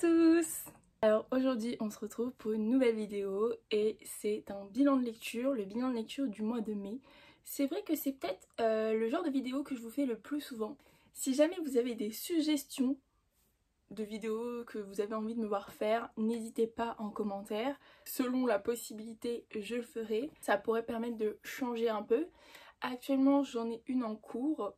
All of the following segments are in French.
tous! Alors aujourd'hui on se retrouve pour une nouvelle vidéo et c'est un bilan de lecture, le bilan de lecture du mois de mai. C'est vrai que c'est peut-être le genre de vidéo que je vous fais le plus souvent. Si jamais vous avez des suggestions de vidéos que vous avez envie de me voir faire, n'hésitez pas en commentaire. Selon la possibilité, je le ferai. Ça pourrait permettre de changer un peu. Actuellement j'en ai une en cours.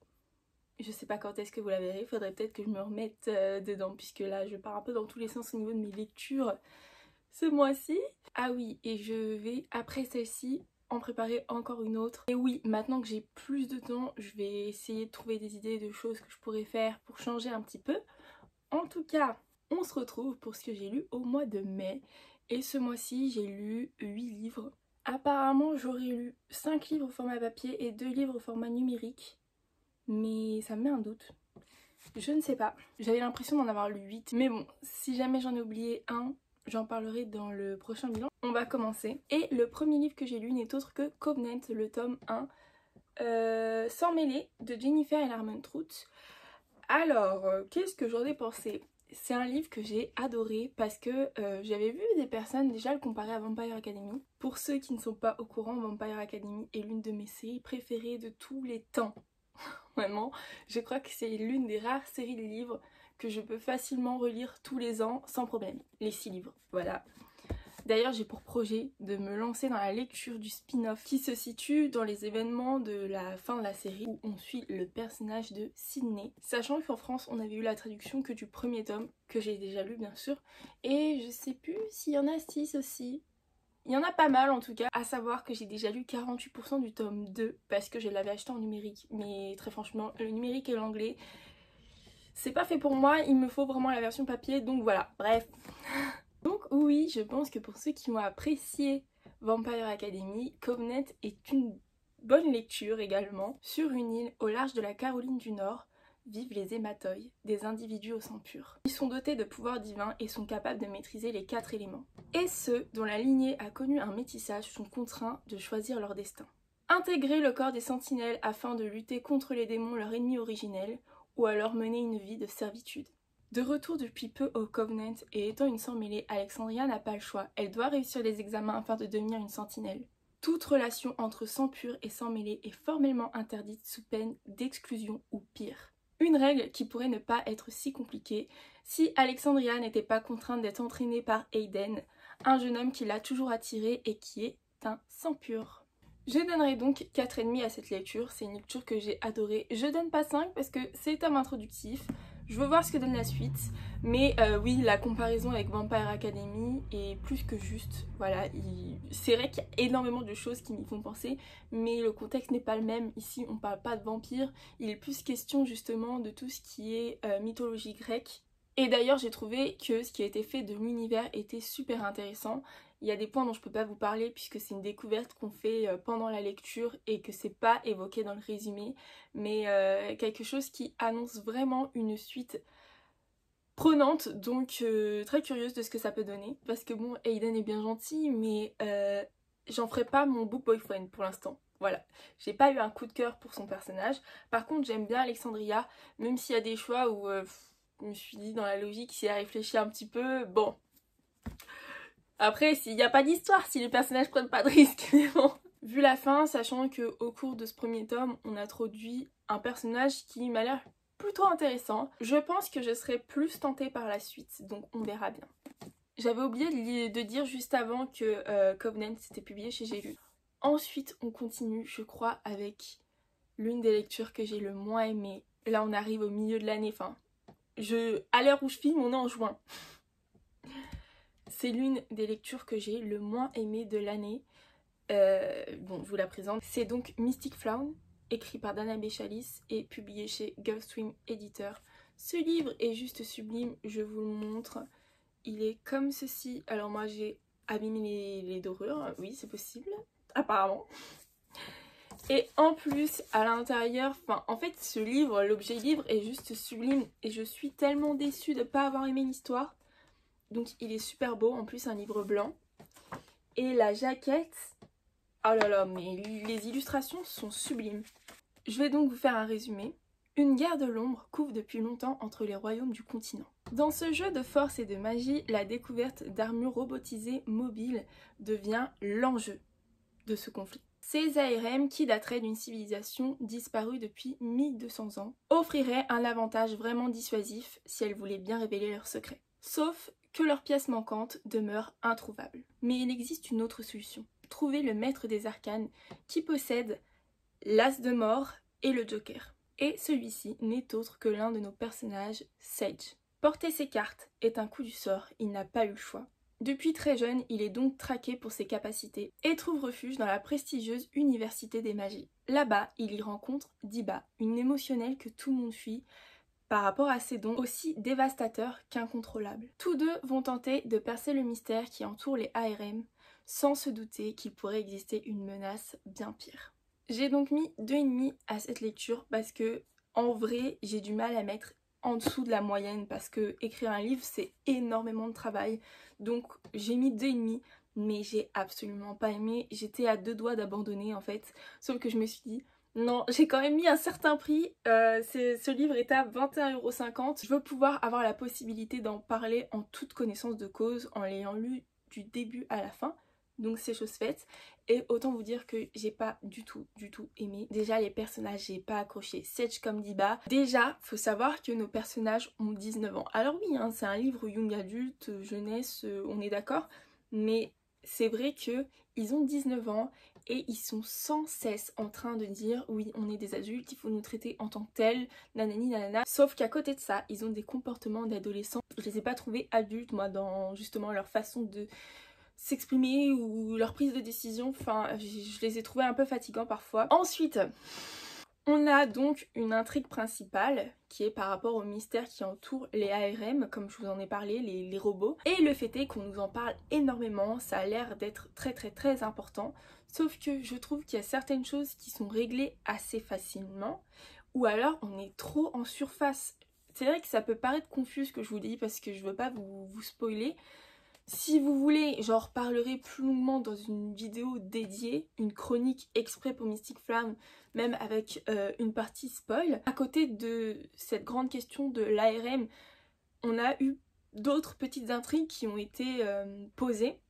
Je sais pas quand est-ce que vous la verrez, faudrait peut-être que je me remette dedans puisque là je pars un peu dans tous les sens au niveau de mes lectures ce mois-ci. Ah oui, et je vais après celle-ci en préparer encore une autre. Et oui, maintenant que j'ai plus de temps, je vais essayer de trouver des idées de choses que je pourrais faire pour changer un petit peu. En tout cas, on se retrouve pour ce que j'ai lu au mois de mai. Et ce mois-ci, j'ai lu 8 livres. Apparemment, j'aurais lu 5 livres au format papier et 2 livres au format numérique. Mais ça me met un doute. Je ne sais pas. J'avais l'impression d'en avoir lu 8. Mais bon, si jamais j'en ai oublié un, j'en parlerai dans le prochain bilan. On va commencer. Et le premier livre que j'ai lu n'est autre que Covenant, le tome 1. Sans mêler, de Jennifer Armentrout. Alors, qu'est-ce que j'en ai pensé? C'est un livre que j'ai adoré parce que j'avais vu des personnes déjà le comparer à Vampire Academy. Pour ceux qui ne sont pas au courant, Vampire Academy est l'une de mes séries préférées de tous les temps. Vraiment, je crois que c'est l'une des rares séries de livres que je peux facilement relire tous les ans sans problème. Les 6 livres, voilà. D'ailleurs, j'ai pour projet de me lancer dans la lecture du spin-off qui se situe dans les événements de la fin de la série où on suit le personnage de Sydney. Sachant qu'en France, on avait eu la traduction que du premier tome, que j'ai déjà lu bien sûr. Et je sais plus s'il y en a 6 aussi. Il y en a pas mal en tout cas, à savoir que j'ai déjà lu 48% du tome 2 parce que je l'avais acheté en numérique. Mais très franchement, le numérique et l'anglais, c'est pas fait pour moi, il me faut vraiment la version papier, donc voilà, bref. Donc oui, je pense que pour ceux qui ont apprécié Vampire Academy, Covenant est une bonne lecture également. Sur une île au large de la Caroline du Nord, vivent les hématoi, des individus au sang pur. Ils sont dotés de pouvoirs divins et sont capables de maîtriser les 4 éléments. Et ceux dont la lignée a connu un métissage sont contraints de choisir leur destin. Intégrer le corps des sentinelles afin de lutter contre les démons leur ennemi originel, ou alors mener une vie de servitude. De retour depuis peu au Covenant et étant une sang-mêlée, Alexandria n'a pas le choix. Elle doit réussir les examens afin de devenir une sentinelle. Toute relation entre sang pur et sang mêlé est formellement interdite sous peine d'exclusion ou pire. Une règle qui pourrait ne pas être si compliquée si Alexandria n'était pas contrainte d'être entraînée par Aiden, un jeune homme qui l'a toujours attirée et qui est un sang pur. Je donnerai donc 4,5 à cette lecture, c'est une lecture que j'ai adorée. Je donne pas 5 parce que c'est le tome introductif, je veux voir ce que donne la suite, mais oui, la comparaison avec Vampire Academy est plus que juste. Voilà, c'est vrai qu'il y a énormément de choses qui m'y font penser, mais le contexte n'est pas le même. Ici, on parle pas de vampires, il est plus question justement de tout ce qui est mythologie grecque. Et d'ailleurs, j'ai trouvé que ce qui a été fait de l'univers était super intéressant. Il y a des points dont je peux pas vous parler puisque c'est une découverte qu'on fait pendant la lecture et que c'est pas évoqué dans le résumé, mais quelque chose qui annonce vraiment une suite prenante, donc très curieuse de ce que ça peut donner. Parce que bon, Aiden est bien gentil, mais j'en ferai pas mon book boyfriend pour l'instant. Voilà, j'ai pas eu un coup de cœur pour son personnage. Par contre, j'aime bien Alexandria, même s'il y a des choix où je me suis dit dans la logique, si elle réfléchit un petit peu, bon. Après, s'il n'y a pas d'histoire, si les personnages prennent pas de risques, mais bon. Vu la fin, sachant qu'au cours de ce premier tome, on introduit un personnage qui m'a l'air plutôt intéressant, je pense que je serai plus tentée par la suite, donc on verra bien. J'avais oublié de dire juste avant que Covenant s'était publié chez J'ai lu. Ensuite, on continue, je crois, avec l'une des lectures que j'ai le moins aimée. Là, on arrive au milieu de l'année, enfin, à l'heure où je filme, on est en juin. C'est l'une des lectures que j'ai le moins aimée de l'année. Bon, je vous la présente. C'est donc Mystic Flown, écrit par Dana Béchalis et publié chez Gulfstream Editor. Ce livre est juste sublime, je vous le montre. Il est comme ceci. Alors moi j'ai abîmé les dorures, oui c'est possible, apparemment. Et en plus, à l'intérieur, enfin en fait ce livre, l'objet livre est juste sublime et je suis tellement déçue de ne pas avoir aimé l'histoire. Donc il est super beau, en plus un livre blanc. Et la jaquette, oh là là, mais les illustrations sont sublimes. Je vais donc vous faire un résumé. Une guerre de l'ombre couve depuis longtemps entre les royaumes du continent. Dans ce jeu de force et de magie, la découverte d'armures robotisées mobiles devient l'enjeu de ce conflit. Ces ARM, qui dateraient d'une civilisation disparue depuis 1200 ans, offriraient un avantage vraiment dissuasif si elles voulaient bien révéler leurs secrets. Sauf que leurs pièces manquantes demeurent introuvables. Mais il existe une autre solution. Trouver le maître des arcanes qui possède l'as de mort et le joker. Et celui-ci n'est autre que l'un de nos personnages, Sage. Porter ses cartes est un coup du sort, il n'a pas eu le choix. Depuis très jeune, il est donc traqué pour ses capacités et trouve refuge dans la prestigieuse Université des Magies. Là-bas, il y rencontre Diba, une émotionnelle que tout le monde fuit par rapport à ses dons aussi dévastateurs qu'incontrôlables. Tous deux vont tenter de percer le mystère qui entoure les ARM, sans se douter qu'il pourrait exister une menace bien pire. J'ai donc mis 2,5 à cette lecture parce que, en vrai, j'ai du mal à mettre en dessous de la moyenne parce que écrire un livre c'est énormément de travail, donc j'ai mis 2,5 mais j'ai absolument pas aimé, j'étais à deux doigts d'abandonner en fait, sauf que je me suis dit non, j'ai quand même mis un certain prix, ce livre est à 21,50 €, je veux pouvoir avoir la possibilité d'en parler en toute connaissance de cause en l'ayant lu du début à la fin, donc c'est chose faite. Et autant vous dire que j'ai pas du tout aimé. Déjà les personnages, j'ai pas accroché. Sage comme Diba. Déjà, faut savoir que nos personnages ont 19 ans. Alors oui, hein, c'est un livre young adulte, jeunesse, on est d'accord. Mais c'est vrai que ils ont 19 ans et ils sont sans cesse en train de dire oui, on est des adultes, il faut nous traiter en tant que tels, nanani nanana. Sauf qu'à côté de ça, ils ont des comportements d'adolescents. Je les ai pas trouvés adultes, moi, dans justement leur façon de s'exprimer ou leur prise de décision, enfin je les ai trouvés un peu fatigants parfois. Ensuite, on a donc une intrigue principale qui est par rapport au mystère qui entoure les ARM, comme je vous en ai parlé, les robots. Et le fait est qu'on nous en parle énormément, ça a l'air d'être très important, sauf que je trouve qu'il y a certaines choses qui sont réglées assez facilement, ou alors on est trop en surface. C'est vrai que ça peut paraître confus ce que je vous dis parce que je veux pas vous spoiler. Si vous voulez, j'en reparlerai plus longuement dans une vidéo dédiée, une chronique exprès pour Mystic Flamme, même avec une partie spoil. À côté de cette grande question de l'ARM, on a eu d'autres petites intrigues qui ont été posées.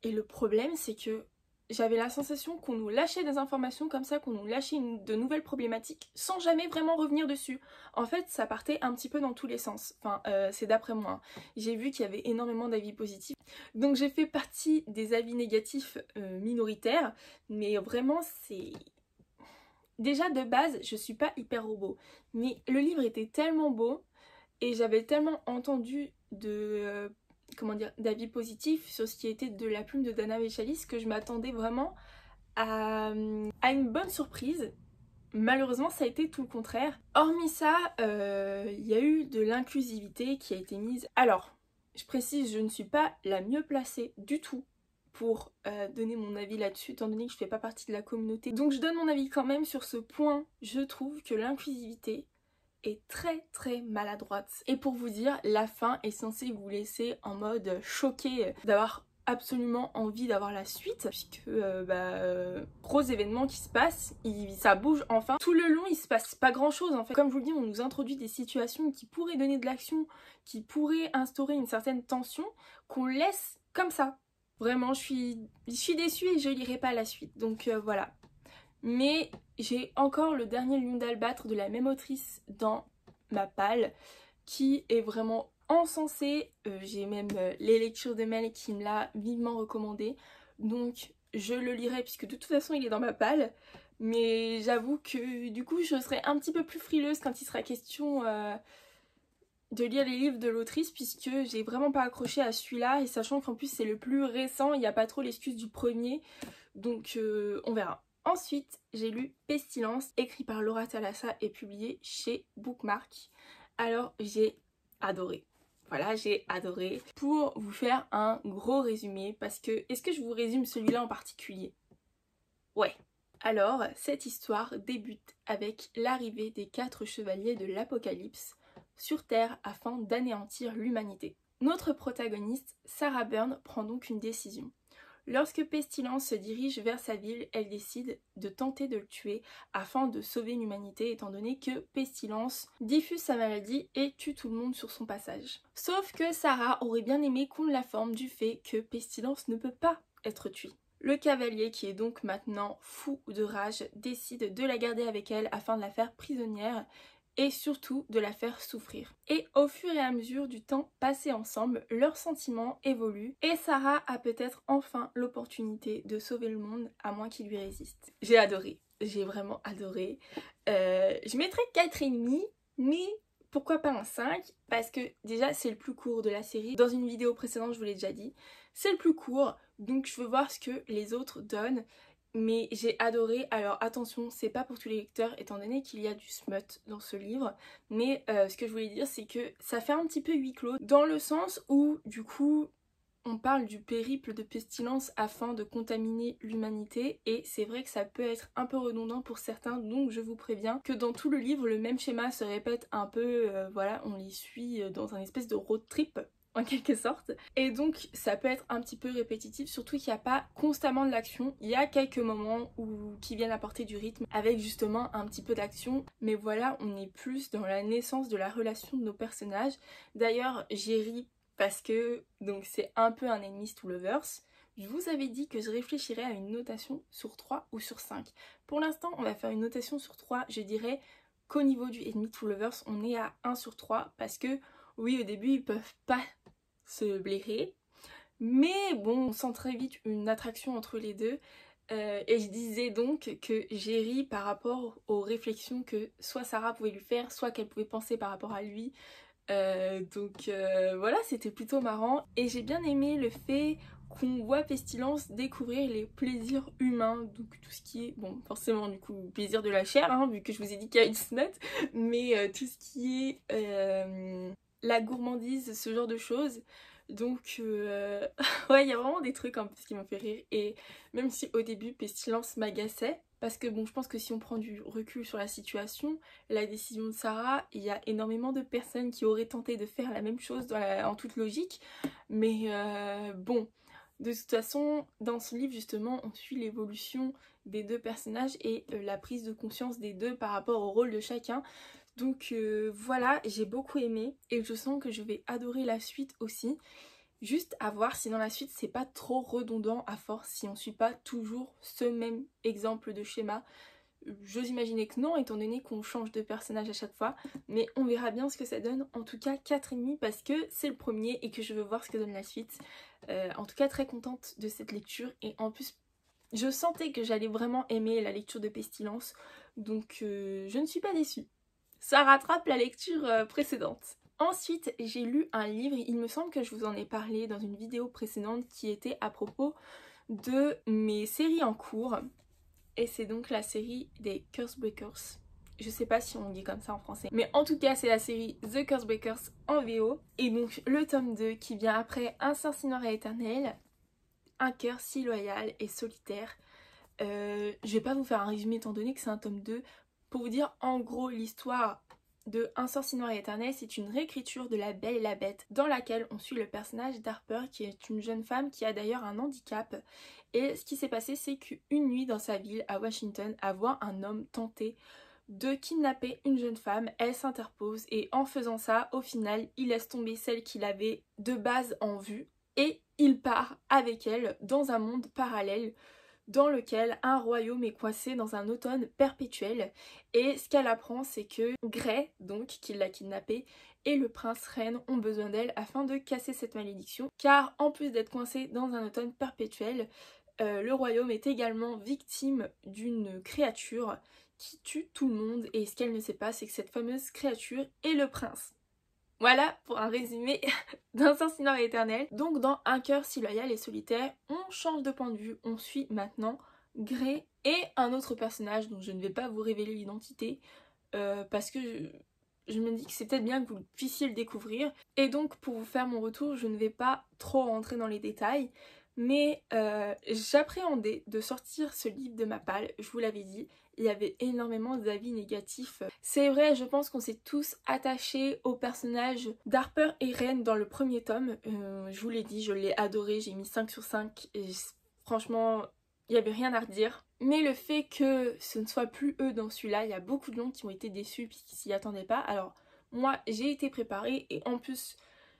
Et le problème, c'est que j'avais la sensation qu'on nous lâchait des informations comme ça, qu'on nous lâchait de nouvelles problématiques sans jamais vraiment revenir dessus. En fait, ça partait un petit peu dans tous les sens. Enfin, c'est d'après moi. Hein. J'ai vu qu'il y avait énormément d'avis positifs. Donc j'ai fait partie des avis négatifs minoritaires, mais vraiment c'est... Déjà de base, je suis pas hyper robot, mais le livre était tellement beau et j'avais tellement entendu de... comment dire, d'avis positifs sur ce qui était de la plume de Dana Bechalis que je m'attendais vraiment à une bonne surprise. Malheureusement, ça a été tout le contraire. Hormis ça, il y a eu de l'inclusivité qui a été mise. Alors, je précise, je ne suis pas la mieux placée du tout pour donner mon avis là-dessus, étant donné que je fais pas partie de la communauté. Donc je donne mon avis quand même sur ce point. Je trouve que l'inclusivité est très maladroite. Et pour vous dire, la fin est censée vous laisser en mode choqué d'avoir absolument envie d'avoir la suite, puisque gros événements qui se passent, ça bouge enfin. Tout le long il se passe pas grand chose en fait. Comme je vous le dis, on nous introduit des situations qui pourraient donner de l'action, qui pourraient instaurer une certaine tension, qu'on laisse comme ça. Vraiment je suis déçue et je lirai pas la suite, donc voilà. Mais j'ai encore le dernier Lion d'Albâtre de la même autrice dans ma palle qui est vraiment encensé. J'ai même les lectures de Mel qui me l'a vivement recommandé. Donc je le lirai puisque de toute façon il est dans ma palle. Mais j'avoue que du coup je serai un petit peu plus frileuse quand il sera question de lire les livres de l'autrice, puisque j'ai vraiment pas accroché à celui-là. Et sachant qu'en plus c'est le plus récent, il n'y a pas trop l'excuse du premier. Donc on verra. Ensuite, j'ai lu Pestilence, écrit par Laura Thalassa et publié chez Bookmark. Alors, j'ai adoré. Voilà, j'ai adoré. Pour vous faire un gros résumé, parce que... Est-ce que je vous résume celui-là en particulier? Ouais. Alors, cette histoire débute avec l'arrivée des 4 chevaliers de l'Apocalypse sur Terre afin d'anéantir l'humanité. Notre protagoniste, Sarah Byrne, prend donc une décision. Lorsque Pestilence se dirige vers sa ville, elle décide de tenter de le tuer afin de sauver l'humanité étant donné que Pestilence diffuse sa maladie et tue tout le monde sur son passage. Sauf que Sarah aurait bien aimé qu'on la forme du fait que Pestilence ne peut pas être tuée. Le cavalier, qui est donc maintenant fou de rage, décide de la garder avec elle afin de la faire prisonnière et surtout de la faire souffrir. Et au fur et à mesure du temps passé ensemble, leurs sentiments évoluent et Sarah a peut-être enfin l'opportunité de sauver le monde à moins qu'il lui résiste. J'ai adoré, j'ai vraiment adoré. Je mettrais 4,5, mais pourquoi pas un 5? Parce que déjà c'est le plus court de la série. Dans une vidéo précédente je vous l'ai déjà dit, c'est le plus court, donc je veux voir ce que les autres donnent. Mais j'ai adoré. Alors attention, c'est pas pour tous les lecteurs étant donné qu'il y a du smut dans ce livre, mais ce que je voulais dire c'est que ça fait un petit peu huis clos dans le sens où du coup on parle du périple de Pestilence afin de contaminer l'humanité et c'est vrai que ça peut être un peu redondant pour certains, donc je vous préviens que dans tout le livre le même schéma se répète un peu, voilà, on les suit dans un espèce de road trip en quelque sorte, et donc ça peut être un petit peu répétitif, surtout qu'il n'y a pas constamment de l'action. Il y a quelques moments qui viennent apporter du rythme avec justement un petit peu d'action, mais voilà, on est plus dans la naissance de la relation de nos personnages. D'ailleurs j'ai ri parce que donc c'est un peu un enemies to lovers. Je vous avais dit que je réfléchirais à une notation sur 3 ou sur 5. Pour l'instant on va faire une notation sur 3, je dirais qu'au niveau du enemies to lovers on est à 1 sur 3 parce que oui, au début ils peuvent pas se blairer, mais bon, on sent très vite une attraction entre les deux. Et je disais donc que j'ai ri par rapport aux réflexions que soit Sarah pouvait lui faire, soit qu'elle pouvait penser par rapport à lui. Voilà, c'était plutôt marrant. Et j'ai bien aimé le fait qu'on voit Pestilence découvrir les plaisirs humains, donc tout ce qui est, bon forcément du coup plaisir de la chair, hein, vu que je vous ai dit qu'il y a une snot, mais tout ce qui est la gourmandise, ce genre de choses. Donc ouais, il y a vraiment des trucs un peu qui m'ont fait rire, et même si au début Pestilence m'agaçait, parce que bon, je pense que si on prend du recul sur la situation, la décision de Sarah, il y a énormément de personnes qui auraient tenté de faire la même chose en toute logique, mais bon, de toute façon, dans ce livre justement, on suit l'évolution des deux personnages et la prise de conscience des deux par rapport au rôle de chacun. Donc voilà, j'ai beaucoup aimé et je sens que je vais adorer la suite aussi. Juste à voir si dans la suite c'est pas trop redondant à force, si on suit pas toujours ce même exemple de schéma. J'ose imaginer que non, étant donné qu'on change de personnage à chaque fois, mais on verra bien ce que ça donne. En tout cas 4,5 parce que c'est le premier et que je veux voir ce que donne la suite. En tout cas très contente de cette lecture, et en plus je sentais que j'allais vraiment aimer la lecture de Pestilence, donc je ne suis pas déçue. Ça rattrape la lecture précédente. Ensuite, j'ai lu un livre, il me semble que je vous en ai parlé dans une vidéo précédente, qui était à propos de mes séries en cours. Et c'est donc la série des Cursebreakers. Je sais pas si on dit comme ça en français, mais en tout cas c'est la série The Cursebreakers en VO. Et donc le tome 2 qui vient après Un sort noir et éternel, Un cœur si loyal et solitaire. Je vais pas vous faire un résumé étant donné que c'est un tome 2. Pour vous dire en gros l'histoire de Un sort noir et éternel, c'est une réécriture de La Belle et la Bête dans laquelle on suit le personnage d'Harper, qui est une jeune femme qui a d'ailleurs un handicap. Et ce qui s'est passé, c'est qu'une nuit dans sa ville à Washington, elle voit un homme tenter de kidnapper une jeune femme. Elle s'interpose et en faisant ça, au final, il laisse tomber celle qu'il avait de base en vue et il part avec elle dans un monde parallèle dans lequel un royaume est coincé dans un automne perpétuel. Et ce qu'elle apprend, c'est que Grey, donc qui l'a kidnappée, et le prince reine ont besoin d'elle afin de casser cette malédiction, car en plus d'être coincé dans un automne perpétuel, le royaume est également victime d'une créature qui tue tout le monde, et ce qu'elle ne sait pas, c'est que cette fameuse créature est le prince. Voilà pour un résumé d'Un sort noir et éternel. Donc dans Un cœur si loyal et solitaire, on change de point de vue, on suit maintenant Grey et un autre personnage dont je ne vais pas vous révéler l'identité parce que je me dis que c'est peut-être bien que vous puissiez le découvrir. Et donc pour vous faire mon retour, je ne vais pas trop rentrer dans les détails, mais j'appréhendais de sortir ce livre de ma palle, je vous l'avais dit. Il y avait énormément d'avis négatifs. C'est vrai, je pense qu'on s'est tous attachés aux personnages d'Harper et Ren dans le premier tome. Je vous l'ai dit, je l'ai adoré, j'ai mis 5 sur 5. Et franchement, il n'y avait rien à redire. Mais le fait que ce ne soit plus eux dans celui-là, il y a beaucoup de gens qui ont été déçus puisqu'ils s'y attendaient pas. Alors moi j'ai été préparée et en plus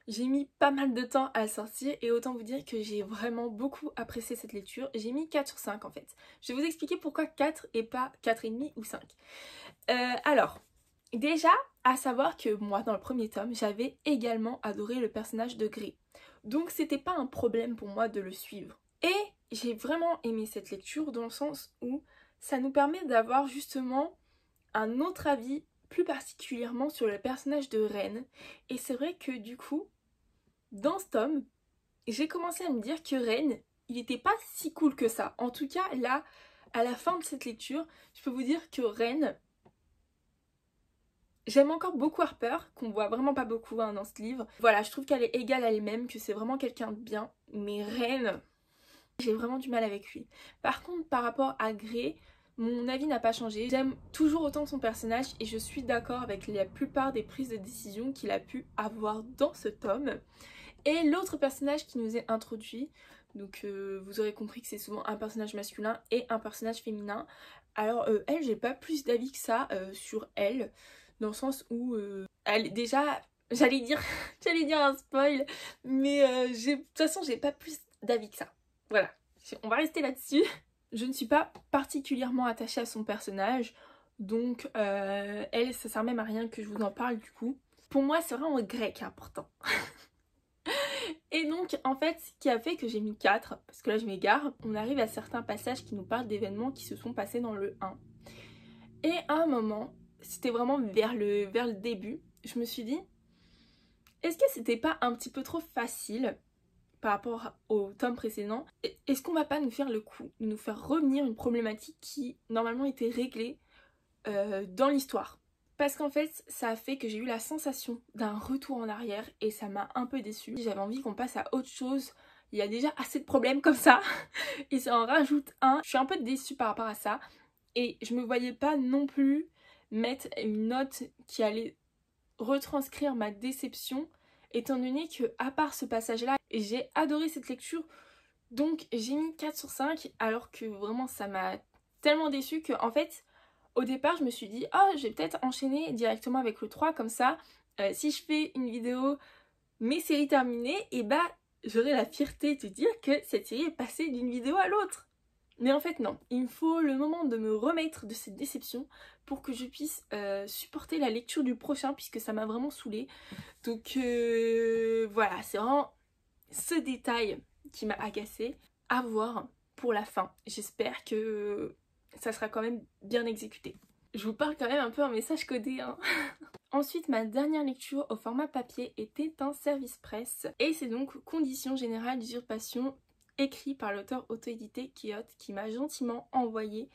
j'ai mis pas mal de temps à le sortir et autant vous dire que j'ai vraiment beaucoup apprécié cette lecture. J'ai mis 4 sur 5 en fait. Je vais vous expliquer pourquoi 4 et pas 4,5 ou 5. Alors, déjà à savoir que moi dans le premier tome j'avais également adoré le personnage de Grey. Donc c'était pas un problème pour moi de le suivre. Et j'ai vraiment aimé cette lecture dans le sens où ça nous permet d'avoir justement un autre avis plus particulièrement sur le personnage de Ren. Et c'est vrai que du coup, dans ce tome, j'ai commencé à me dire que Ren, il était pas si cool que ça. En tout cas, là, à la fin de cette lecture, je peux vous dire que Ren, j'aime encore beaucoup Harper, qu'on voit vraiment pas beaucoup dans ce livre. Voilà, je trouve qu'elle est égale à elle-même, que c'est vraiment quelqu'un de bien. Mais Ren, j'ai vraiment du mal avec lui. Par contre, par rapport à Grey, mon avis n'a pas changé. J'aime toujours autant son personnage et je suis d'accord avec la plupart des prises de décision qu'il a pu avoir dans ce tome. Et l'autre personnage qui nous est introduit, donc vous aurez compris que c'est souvent un personnage masculin et un personnage féminin. Alors elle, j'ai pas plus d'avis que ça sur elle, dans le sens où elle, déjà, j'allais dire un spoil, mais de toute façon j'ai pas plus d'avis que ça. Voilà, on va rester là-dessus. Je ne suis pas particulièrement attachée à son personnage, donc elle, ça sert même à rien que je vous en parle du coup. Pour moi, c'est vraiment Grey qui est important. Et donc, en fait, ce qui a fait que j'ai mis 4, parce que là je m'égare, on arrive à certains passages qui nous parlent d'événements qui se sont passés dans le 1. Et à un moment, c'était vraiment vers le début, je me suis dit, est-ce que c'était pas un petit peu trop facile par rapport au tome précédent? Est-ce qu'on va pas nous faire le coup, nous faire revenir une problématique qui normalement était réglée dans l'histoire? Parce qu'en fait, ça a fait que j'ai eu la sensation d'un retour en arrière et ça m'a un peu déçue. J'avais envie qu'on passe à autre chose. Il y a déjà assez de problèmes comme ça et ça en rajoute un. Je suis un peu déçue par rapport à ça et je me voyais pas non plus mettre une note qui allait retranscrire ma déception étant donné que à part ce passage-là, j'ai adoré cette lecture. Donc j'ai mis 4 sur 5 alors que vraiment ça m'a tellement déçue que en fait au départ je me suis dit oh je vais peut-être enchaîner directement avec le 3 comme ça si je fais une vidéo mes séries terminées et bah j'aurai la fierté de dire que cette série est passée d'une vidéo à l'autre. Mais en fait non, il me faut le moment de me remettre de cette déception pour que je puisse supporter la lecture du prochain puisque ça m'a vraiment saoulée. Donc voilà, c'est vraiment ce détail qui m'a agacée. À voir pour la fin. J'espère que ça sera quand même bien exécuté. Je vous parle quand même un peu en message codé, hein. Ensuite, ma dernière lecture au format papier était un service presse. Et c'est donc Conditions générales d'usurpation, écrit par l'auteur auto-édité Kiyot, qui m'a gentiment envoyé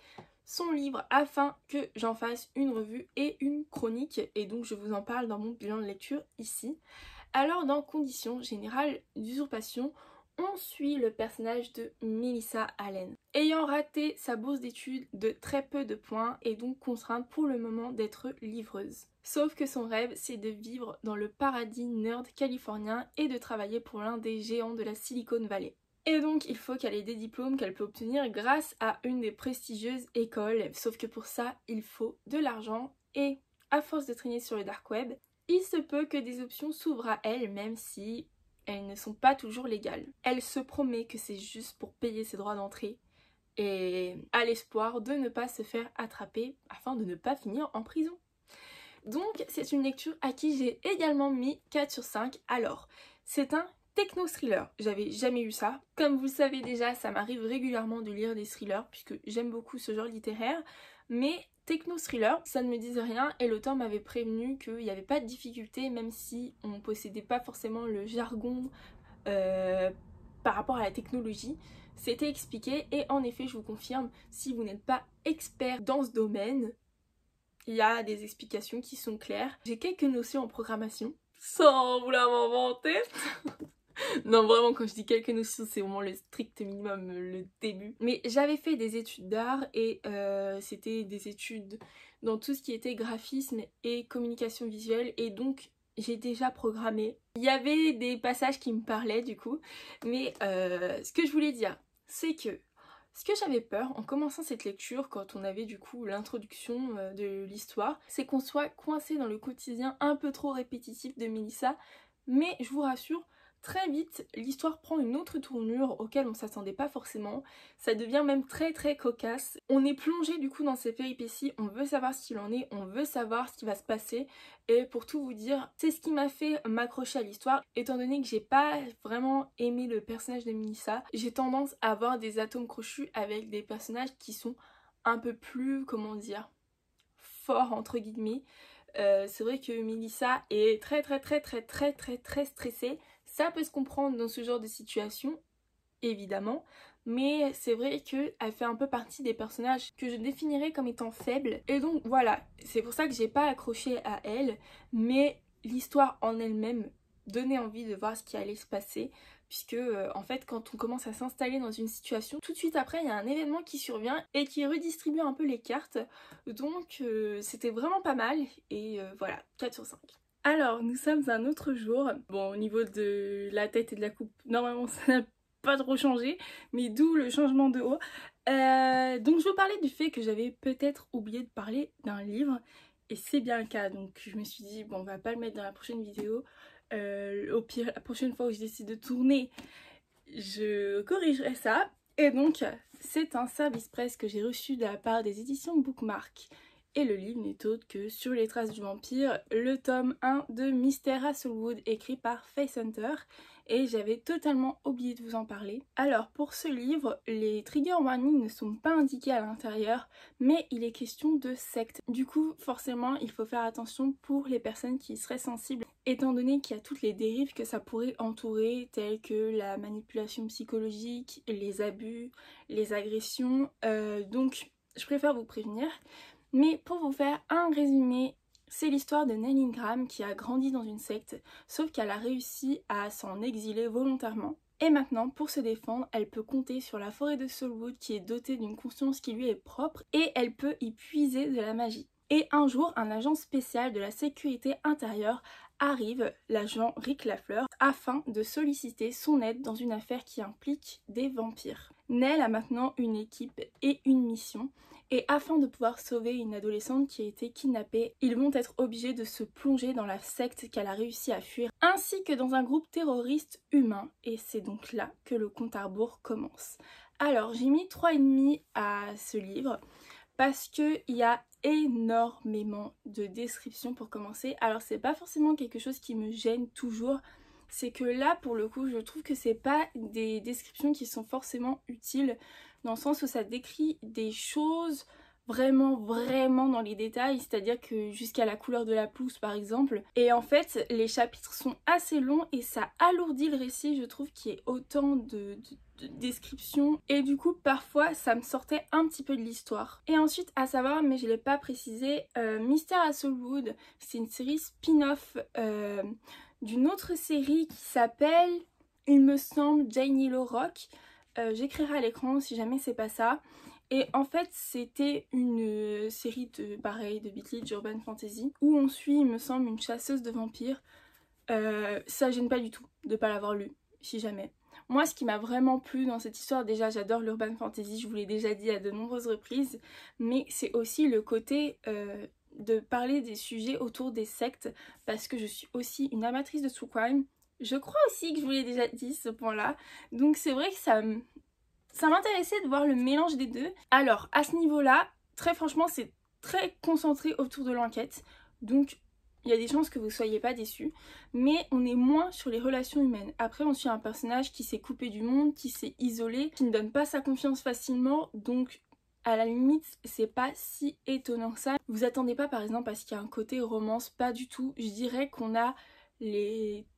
son livre afin que j'en fasse une revue et une chronique. Et donc je vous en parle dans mon bilan de lecture ici. Alors dans Conditions générales d'usurpation, on suit le personnage de Melissa Allen. Ayant raté sa bourse d'études de très peu de points et donc contrainte pour le moment d'être livreuse. Sauf que son rêve, c'est de vivre dans le paradis nerd californien et de travailler pour l'un des géants de la Silicon Valley. Et donc il faut qu'elle ait des diplômes qu'elle peut obtenir grâce à une des prestigieuses écoles. Sauf que pour ça, il faut de l'argent et à force de traîner sur le dark web, il se peut que des options s'ouvrent à elle même si elles ne sont pas toujours légales. Elle se promet que c'est juste pour payer ses droits d'entrée et à l'espoir de ne pas se faire attraper afin de ne pas finir en prison. Donc c'est une lecture à qui j'ai également mis 4 sur 5. Alors, c'est un techno-thriller. J'avais jamais eu ça. Comme vous le savez déjà, ça m'arrive régulièrement de lire des thrillers puisque j'aime beaucoup ce genre littéraire. Mais techno-thriller, ça ne me disait rien et l'auteur m'avait prévenu qu'il n'y avait pas de difficulté même si on ne possédait pas forcément le jargon par rapport à la technologie. C'était expliqué et en effet je vous confirme, si vous n'êtes pas expert dans ce domaine, il y a des explications qui sont claires. J'ai quelques notions en programmation, sans vouloir m'en vanter. Non vraiment quand je dis quelques notions c'est vraiment le strict minimum, le début. Mais j'avais fait des études d'art et c'était des études dans tout ce qui était graphisme et communication visuelle et donc j'ai déjà programmé. Il y avait des passages qui me parlaient du coup, mais ce que je voulais dire c'est que Ce que j'avais peur en commençant cette lecture, quand on avait du coup l'introduction de l'histoire, c'est qu'on soit coincé dans le quotidien un peu trop répétitif de Mélissa, mais je vous rassure, très vite l'histoire prend une autre tournure auquel on s'attendait pas forcément, ça devient même très très cocasse, on est plongé du coup dans ces péripéties, on veut savoir ce qu'il en est, on veut savoir ce qui va se passer, et pour tout vous dire, c'est ce qui m'a fait m'accrocher à l'histoire, étant donné que j'ai pas vraiment aimé le personnage de Mélissa, j'ai tendance à avoir des atomes crochus avec des personnages qui sont un peu plus, comment dire, forts entre guillemets. C'est vrai que Mélissa est très stressée, ça peut se comprendre dans ce genre de situation, évidemment, mais c'est vrai qu'elle fait un peu partie des personnages que je définirais comme étant faibles, et donc voilà, c'est pour ça que j'ai pas accroché à elle, mais l'histoire en elle-même donnait envie de voir ce qui allait se passer, puisque en fait quand on commence à s'installer dans une situation, tout de suite après il y a un événement qui survient et qui redistribue un peu les cartes, donc c'était vraiment pas mal, et voilà, 4 sur 5. Alors, nous sommes un autre jour. Bon, au niveau de la tête et de la coupe, normalement ça n'a pas trop changé, mais d'où le changement de haut. Donc je vous parlais du fait que j'avais peut-être oublié de parler d'un livre, et c'est bien le cas, donc je me suis dit bon, on va pas le mettre dans la prochaine vidéo, au pire la prochaine fois où je décide de tourner je corrigerai ça. Et donc c'est un service presse que j'ai reçu de la part des éditions Bookmark, et le livre n'est autre que Sur les traces du vampire, le tome 1 de Mystère Hazelwood, écrit par Face Hunter, et j'avais totalement oublié de vous en parler. Alors pour ce livre, les trigger warnings ne sont pas indiqués à l'intérieur, mais il est question de secte. Du coup forcément il faut faire attention pour les personnes qui seraient sensibles, étant donné qu'il y a toutes les dérives que ça pourrait entourer, telles que la manipulation psychologique, les abus, les agressions, donc je préfère vous prévenir. Mais pour vous faire un résumé, c'est l'histoire de Nell Ingram qui a grandi dans une secte, sauf qu'elle a réussi à s'en exiler volontairement. Et maintenant, pour se défendre, elle peut compter sur la forêt de Soulwood qui est dotée d'une conscience qui lui est propre, et elle peut y puiser de la magie. Et un jour, un agent spécial de la sécurité intérieure arrive, l'agent Rick Lafleur, afin de solliciter son aide dans une affaire qui implique des vampires. Nell a maintenant une équipe et une mission, et afin de pouvoir sauver une adolescente qui a été kidnappée, ils vont être obligés de se plonger dans la secte qu'elle a réussi à fuir, ainsi que dans un groupe terroriste humain, et c'est donc là que le compte à rebours commence. Alors j'ai mis 3,5 à ce livre, parce qu'il y a énormément de descriptions pour commencer. Alors c'est pas forcément quelque chose qui me gêne toujours, c'est que là pour le coup je trouve que c'est pas des descriptions qui sont forcément utiles, dans le sens où ça décrit des choses vraiment dans les détails, c'est-à-dire que jusqu'à la couleur de la pelouse par exemple, et en fait les chapitres sont assez longs et ça alourdit le récit, je trouve qu'il y ait autant de descriptions, et du coup parfois ça me sortait un petit peu de l'histoire. Et ensuite à savoir, mais je l'ai pas précisé, Mystère Hazelwood, c'est une série spin-off d'une autre série qui s'appelle, il me semble, Jane Yellow Rock. J'écrirai à l'écran si jamais c'est pas ça. Et en fait c'était une série de pareil, de beat lit, urban fantasy, où on suit, il me semble, une chasseuse de vampires. Ça gêne pas du tout de pas l'avoir lu, si jamais. Moi, ce qui m'a vraiment plu dans cette histoire, déjà j'adore l'urban fantasy, je vous l'ai déjà dit à de nombreuses reprises, mais c'est aussi le côté de parler des sujets autour des sectes, parce que je suis aussi une amatrice de true crime. Je crois aussi que je vous l'ai déjà dit ce point-là, donc c'est vrai que ça m'intéressait de voir le mélange des deux. Alors à ce niveau-là, très franchement, c'est très concentré autour de l'enquête, donc il y a des chances que vous soyez pas déçus, mais on est moins sur les relations humaines. Après on suit un personnage qui s'est coupé du monde, qui s'est isolé, qui ne donne pas sa confiance facilement, donc à la limite c'est pas si étonnant que ça. Vous attendez pas par exemple à ce qu'il y a un côté romance, pas du tout. Je dirais qu'on a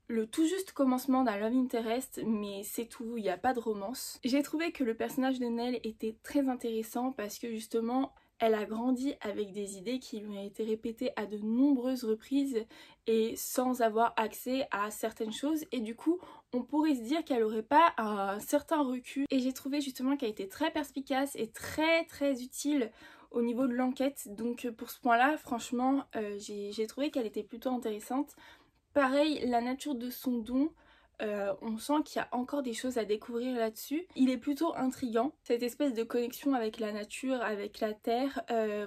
le tout juste commencement d'un love interest, mais c'est tout, il n'y a pas de romance. J'ai trouvé que le personnage de Nell était très intéressant parce que justement elle a grandi avec des idées qui lui ont été répétées à de nombreuses reprises et sans avoir accès à certaines choses, et du coup on pourrait se dire qu'elle aurait pas un certain recul, et j'ai trouvé justement qu'elle était très perspicace et très utile au niveau de l'enquête, donc pour ce point là franchement j'ai trouvé qu'elle était plutôt intéressante. Pareil, la nature de son don On sent qu'il y a encore des choses à découvrir là-dessus. Il est plutôt intriguant, cette espèce de connexion avec la nature, avec la terre.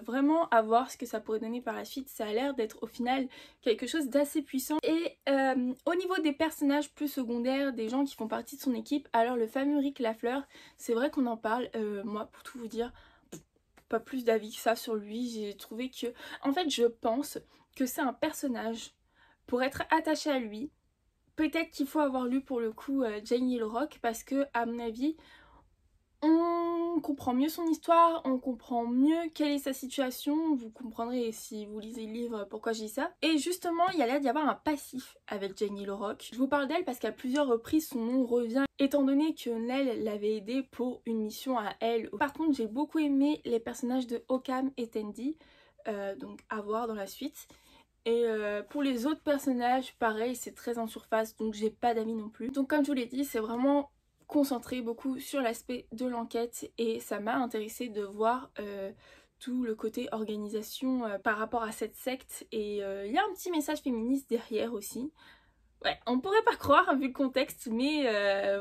Vraiment à voir ce que ça pourrait donner par la suite. Ça a l'air d'être au final quelque chose d'assez puissant. Et au niveau des personnages plus secondaires, des gens qui font partie de son équipe, alors le fameux Rick Lafleur, c'est vrai qu'on en parle. Moi, pour tout vous dire, pas plus d'avis que ça sur lui. J'ai trouvé que... En fait, je pense que c'est un personnage pour être attaché à lui. Peut-être qu'il faut avoir lu pour le coup Jane Hill Rock parce que, à mon avis, on comprend mieux son histoire, on comprend mieux quelle est sa situation. Vous comprendrez si vous lisez le livre pourquoi je dis ça. Et justement, il y a l'air d'y avoir un passif avec Jane Hill Rock. Je vous parle d'elle parce qu'à plusieurs reprises, son nom revient étant donné que Nell l'avait aidée pour une mission à elle. Par contre, j'ai beaucoup aimé les personnages de Occam et Tandy, donc à voir dans la suite. Et pour les autres personnages, pareil, c'est très en surface, donc j'ai pas d'avis non plus. Donc comme je vous l'ai dit, c'est vraiment concentré beaucoup sur l'aspect de l'enquête et ça m'a intéressée de voir tout le côté organisation par rapport à cette secte. Et il y a un petit message féministe derrière aussi. Ouais, on pourrait pas croire vu le contexte, mais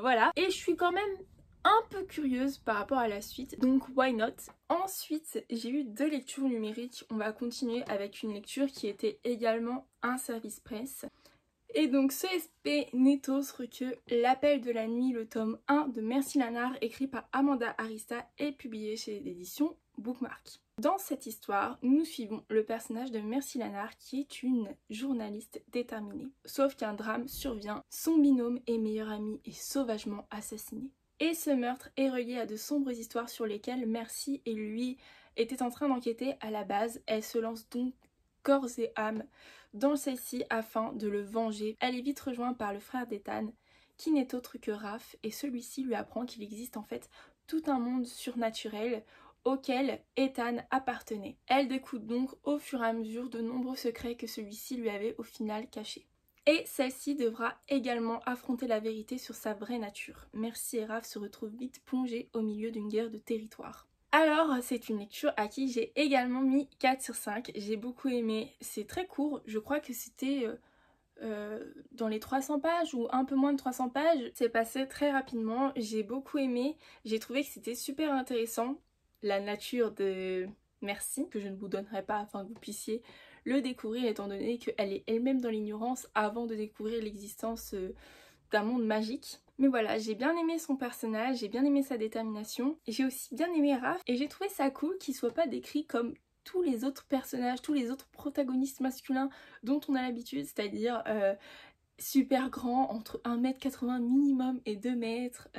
voilà. Et je suis quand même un peu curieuse par rapport à la suite, donc why not. Ensuite, j'ai eu 2 lectures numériques. On va continuer avec une lecture qui était également un service presse. Et donc ce SP n'est autre que L'Appel de la nuit, le tome 1 de Merci Lanard, écrit par Amanda Arista et publié chez l'édition Bookmark. Dans cette histoire, nous suivons le personnage de Merci Lanard qui est une journaliste déterminée. Sauf qu'un drame survient, son binôme et meilleur ami est sauvagement assassiné. Et ce meurtre est relié à de sombres histoires sur lesquelles Merci et lui étaient en train d'enquêter à la base. Elle se lance donc corps et âme dans celle-ci afin de le venger. Elle est vite rejointe par le frère d'Ethan, qui n'est autre que Raph, et celui-ci lui apprend qu'il existe en fait tout un monde surnaturel auquel Ethan appartenait. Elle découvre donc au fur et à mesure de nombreux secrets que celui-ci lui avait au final cachés. Et celle-ci devra également affronter la vérité sur sa vraie nature. Merci et Raph se retrouvent vite plongés au milieu d'une guerre de territoire. Alors, c'est une lecture à qui j'ai également mis 4 sur 5. J'ai beaucoup aimé. C'est très court. Je crois que c'était dans les 300 pages ou un peu moins de 300 pages. C'est passé très rapidement. J'ai beaucoup aimé. J'ai trouvé que c'était super intéressant. La nature de Merci, que je ne vous donnerai pas afin que vous puissiez le découvrir étant donné qu'elle est elle-même dans l'ignorance avant de découvrir l'existence d'un monde magique. Mais voilà, j'ai bien aimé son personnage, j'ai bien aimé sa détermination, et j'ai aussi bien aimé Raph, et j'ai trouvé ça cool qu'il soit pas décrit comme tous les autres personnages, tous les autres protagonistes masculins dont on a l'habitude, c'est-à-dire super grand, entre 1m80 minimum et 2 mètres,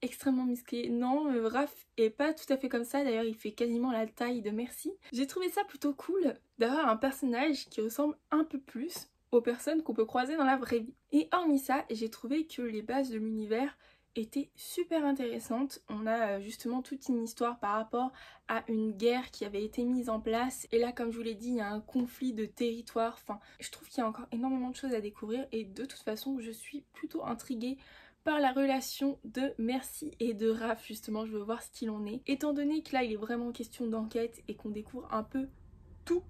extrêmement musclé. Non, Raph est pas tout à fait comme ça, d'ailleurs il fait quasiment la taille de Merci. J'ai trouvé ça plutôt cool d'avoir un personnage qui ressemble un peu plus aux personnes qu'on peut croiser dans la vraie vie. Et hormis ça, j'ai trouvé que les bases de l'univers étaient super intéressantes. On a justement toute une histoire par rapport à une guerre qui avait été mise en place. Et là, comme je vous l'ai dit, il y a un conflit de territoire. Enfin, je trouve qu'il y a encore énormément de choses à découvrir. Et de toute façon, je suis plutôt intriguée par la relation de Merci et de Raph. Justement, je veux voir ce qu'il en est. Étant donné que là, il est vraiment question d'enquête et qu'on découvre un peu tout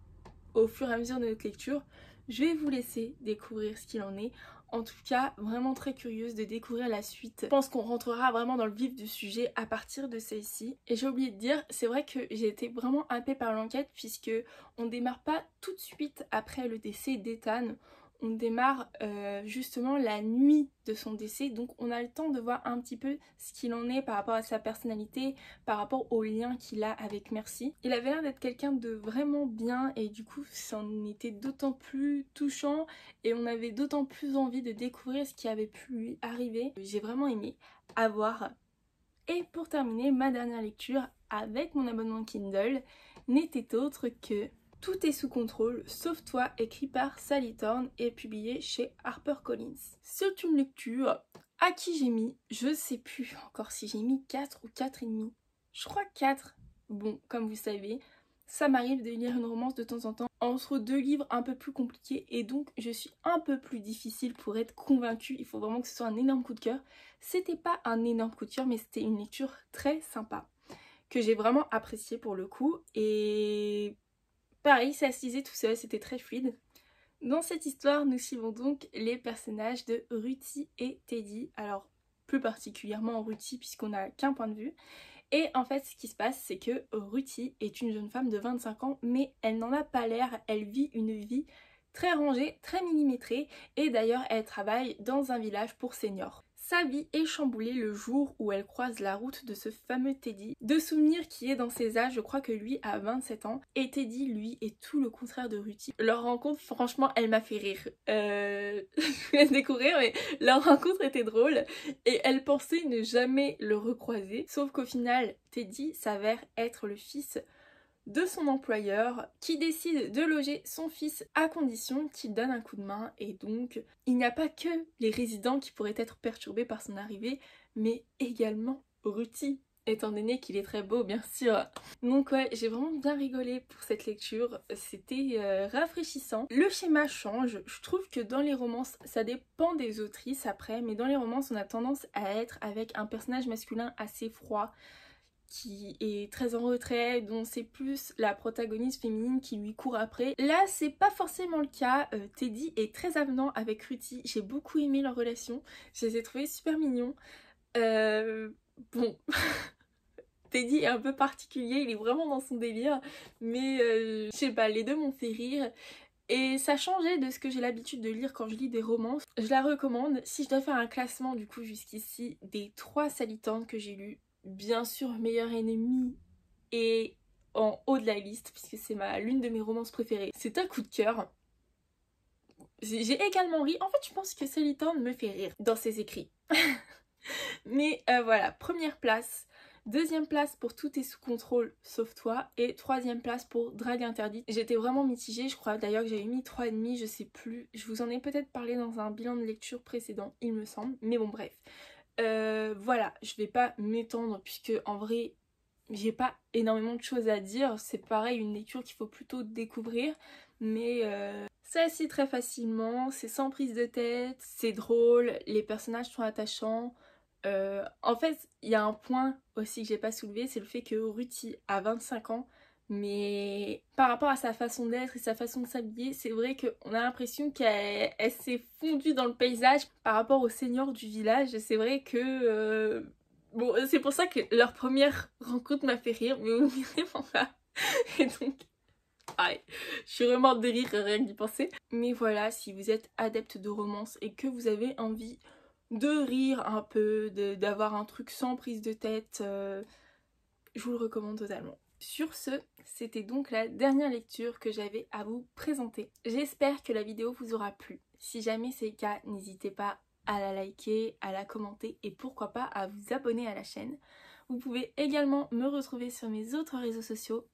au fur et à mesure de notre lecture, je vais vous laisser découvrir ce qu'il en est. En tout cas, vraiment très curieuse de découvrir la suite. Je pense qu'on rentrera vraiment dans le vif du sujet à partir de celle-ci. Et j'ai oublié de dire, c'est vrai que j'ai été vraiment happée par l'enquête puisque on démarre pas tout de suite après le décès d'Ethan. On démarre justement la nuit de son décès, donc on a le temps de voir un petit peu ce qu'il en est par rapport à sa personnalité, par rapport au lien qu'il a avec Merci. Il avait l'air d'être quelqu'un de vraiment bien et du coup ça en était d'autant plus touchant et on avait d'autant plus envie de découvrir ce qui avait pu lui arriver. J'ai vraiment aimé avoir. Et pour terminer, ma dernière lecture avec mon abonnement Kindle n'était autre que Tout est sous contrôle, sauf toi, écrit par Sally Thorne et publié chez HarperCollins. C'est une lecture à qui j'ai mis, je sais plus encore si j'ai mis 4 ou 4,5. Je crois 4. Bon, comme vous savez, ça m'arrive de lire une romance de temps en temps entre 2 livres un peu plus compliqués et donc je suis un peu plus difficile pour être convaincue. Il faut vraiment que ce soit un énorme coup de cœur. C'était pas un énorme coup de cœur mais c'était une lecture très sympa que j'ai vraiment appréciée pour le coup et pareil, ça se lisait tout seul, c'était très fluide. Dans cette histoire, nous suivons donc les personnages de Ruthie et Teddy. Alors, plus particulièrement Ruthie puisqu'on n'a qu'un point de vue. Et en fait, ce qui se passe, c'est que Ruthie est une jeune femme de 25 ans, mais elle n'en a pas l'air. Elle vit une vie très rangée, très millimétrée, et d'ailleurs, elle travaille dans un village pour seniors. Sa vie est chamboulée le jour où elle croise la route de ce fameux Teddy. De souvenir qui est dans ses âges, je crois que lui a 27 ans, et Teddy, lui, est tout le contraire de Ruthie. Leur rencontre, franchement, elle m'a fait rire. Je vous laisse découvrir, mais leur rencontre était drôle, et elle pensait ne jamais le recroiser, sauf qu'au final, Teddy s'avère être le fils de son employeur qui décide de loger son fils à condition qu'il donne un coup de main, et donc il n'y a pas que les résidents qui pourraient être perturbés par son arrivée, mais également Ruthie, étant donné qu'il est très beau bien sûr. Donc ouais, j'ai vraiment bien rigolé pour cette lecture, c'était rafraîchissant. Le schéma change, je trouve que dans les romances, ça dépend des autrices après, mais dans les romances on a tendance à être avec un personnage masculin assez froid, qui est très en retrait, dont c'est plus la protagoniste féminine qui lui court après. Là, c'est pas forcément le cas. Teddy est très avenant avec Ruthie. J'ai beaucoup aimé leur relation. Je les ai trouvés super mignons. Bon... Teddy est un peu particulier, il est vraiment dans son délire, mais je sais pas, les deux m'ont fait rire. Et ça changeait de ce que j'ai l'habitude de lire quand je lis des romances. Je la recommande. Si je dois faire un classement du coup jusqu'ici des 3 Sally-Thorne que j'ai lues, bien sûr Meilleur Ennemi est en haut de la liste puisque c'est l'une de mes romances préférées. C'est un coup de cœur. J'ai également ri. En fait, je pense que Sally-Thorne me fait rire dans ses écrits. Mais voilà, première place. Deuxième place pour Tout est sous contrôle sauf toi. Et troisième place pour Drague interdite. J'étais vraiment mitigée, je crois d'ailleurs que j'avais mis 3,5, je sais plus. Je vous en ai peut-être parlé dans un bilan de lecture précédent, il me semble. Mais bon bref. Voilà, je vais pas m'étendre puisque en vrai j'ai pas énormément de choses à dire. C'est pareil, une lecture qu'il faut plutôt découvrir. Mais ça s'y très facilement, c'est sans prise de tête, c'est drôle, les personnages sont attachants. En fait, il y a un point aussi que j'ai pas soulevé, c'est le fait que Ruthie a 25 ans, mais par rapport à sa façon d'être et sa façon de s'habiller, c'est vrai qu'on a l'impression qu'elle s'est fondue dans le paysage par rapport aux seniors du village. C'est vrai que... Bon, c'est pour ça que leur première rencontre m'a fait rire, mais vraiment pas. Et donc... Aïe, je suis vraiment de rire rien que d'y penser. Mais voilà, si vous êtes adepte de romance et que vous avez envie de rire un peu, d'avoir un truc sans prise de tête, je vous le recommande totalement. Sur ce, c'était donc la dernière lecture que j'avais à vous présenter. J'espère que la vidéo vous aura plu. Si jamais c'est le cas, n'hésitez pas à la liker, à la commenter et pourquoi pas à vous abonner à la chaîne. Vous pouvez également me retrouver sur mes autres réseaux sociaux,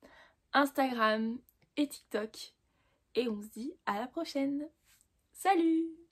Instagram et TikTok. Et on se dit à la prochaine. Salut!